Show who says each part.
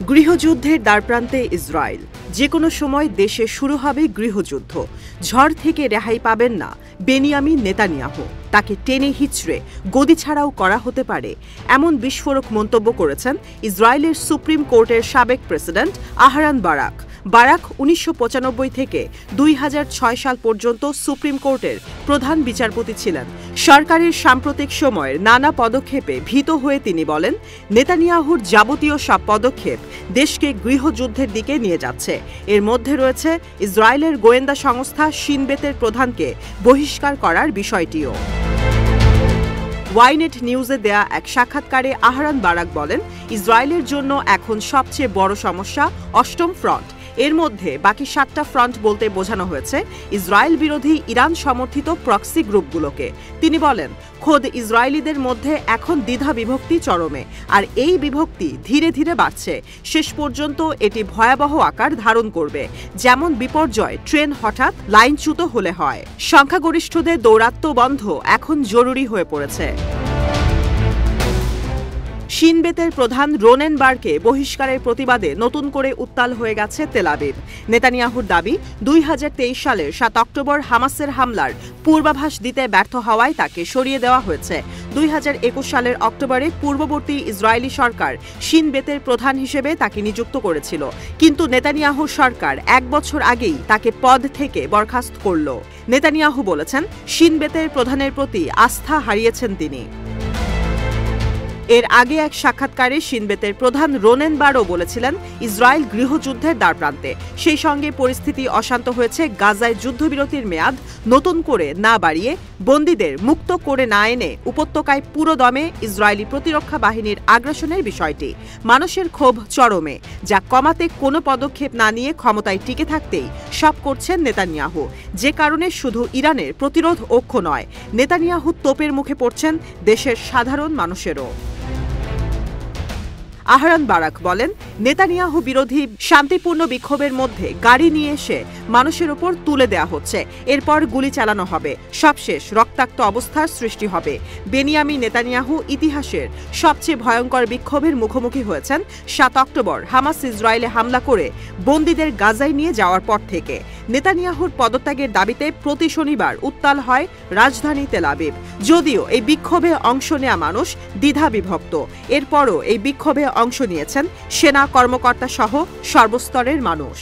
Speaker 1: গৃহযুদ্ধের দ্বারপ্রান্তে ইসরায়েল। যে কোনো সময় দেশে শুরু হবে গৃহযুদ্ধ। ঝড় থেকে রেহাই পাবেন না বেনিয়ামিন নেতানিয়াহু। তাকে টেনে হিচড়ে গদি ছাড়াও করা হতে পারে, এমন বিস্ফোরক মন্তব্য করেছেন ইসরায়েলের সুপ্রিম কোর্টের সাবেক প্রেসিডেন্ট আহরান বারাক। বারাক ১৯৯৫ থেকে ২০০৬ সাল পর্যন্ত সুপ্রিম কোর্টের প্রধান বিচারপতি ছিলেন। সরকারের সাম্প্রতিক সময়ের নানা পদক্ষেপে ভীত হয়ে তিনি বলেন, নেতানিয়াহুর যাবতীয় সব পদক্ষেপ দেশকে গৃহযুদ্ধের দিকে নিয়ে যাচ্ছে। এর মধ্যে রয়েছে ইসরায়েলের গোয়েন্দা সংস্থা শিন বেতের প্রধানকে বহিষ্কার করার বিষয়টিও। ওয়াইনেট নিউজে দেয়া এক সাক্ষাৎকারে আহরান বারাক বলেন, ইসরায়েলের জন্য এখন সবচেয়ে বড় সমস্যা অষ্টম ফ্রন্ট। এর মধ্যে বাকি ৭টা ফ্রন্ট বলতে বোঝানো হয়েছে ইসরায়েল বিরোধী ইরান সমর্থিত প্রক্সি গ্রুপগুলোকে। তিনি বলেন, খোদ ইসরায়েলিদের মধ্যে এখন দ্বিধা বিভক্তি চরমে, আর এই বিভক্তি ধীরে ধীরে বাড়ছে। শেষ পর্যন্ত এটি ভয়াবহ আকার ধারণ করবে, যেমন বিপর্যয় ট্রেন হঠাৎ লাইনচ্যুত হলে হয়। সংখ্যাগরিষ্ঠদের দৌরাত্ম্য বন্ধ এখন জরুরি হয়ে পড়েছে। শিন বেতের প্রধান রোনেন বারকে বহিষ্কারের প্রতিবাদে নতুন করে উত্তাল হয়ে গেছে তেল আবিব। নেতানিয়াহুর দাবি, ২০২৩ সালের ৭ অক্টোবর হামাসের হামলার পূর্বাভাস দিতে ব্যর্থ হওয়ায় তাকে সরিয়ে দেওয়া হয়েছে। ২০২১ সালের অক্টোবরে পূর্ববর্তী ইসরায়েলি সরকার শিন বেতের প্রধান হিসেবে তাকে নিযুক্ত করেছিল, কিন্তু নেতানিয়াহুর সরকার ১ বছর আগেই তাকে পদ থেকে বরখাস্ত করল। নেতানিয়াহু বলেছেন, শিন বেতের প্রধানের প্রতি আস্থা হারিয়েছেন তিনি। এর আগে এক সাক্ষাৎকারে শিন বেতের প্রধান রোনেন বারও বলেছিলেন, ইসরায়েল গৃহযুদ্ধের দ্বারপ্রান্তে। সেই সঙ্গে পরিস্থিতি অশান্ত হয়েছে গাজায় যুদ্ধবিরতির মেয়াদ নতুন করে না বাড়িয়ে, বন্দীদের মুক্ত করে না এনে উপত্যকায় পুরো দমে ইসরায়েলি প্রতিরক্ষা বাহিনীর আগ্রাসনের বিষয়টি। মানুষের ক্ষোভ চরমে, যা কমাতে কোনো পদক্ষেপ না নিয়ে ক্ষমতায় টিকে থাকতেই সব করছেন নেতানিয়াহু। যে কারণে শুধু ইরানের প্রতিরোধ অক্ষ নয়, নেতানিয়াহু তোপের মুখে পড়ছেন দেশের সাধারণ মানুষেরও। আহরান বারাক বলেন, নেতানিয়াহু বিরোধী শান্তিপূর্ণ বিক্ষোভের মধ্যে গাড়ি নিয়ে এসে মানুষের উপর তুলে দেওয়া হচ্ছে, এরপর গুলি চালানো হবে, সবশেষ রক্তাক্ত অবস্থার সৃষ্টি হবে। বেনিয়ামিন নেতানিয়াহু ইতিহাসের সবচেয়ে ভয়ঙ্কর বিক্ষোভের মুখোমুখি হয়েছেন ৭ অক্টোবর হামাস ইসরায়েলে হামলা করে বন্দীদের গাজায় নিয়ে যাওয়ার পর থেকে। নেতানিয়াহুর পদত্যাগের দাবিতে প্রতি শনিবার উত্তাল হয় রাজধানী তেল আবিব। যদিও এই বিক্ষোভে অংশ নেওয়া মানুষ দ্বিধা বিভক্ত, এরপরও এই বিক্ষোভে অংশ নিয়েছেন সেনা কর্মকর্তা সহ সর্বস্তরের মানুষ।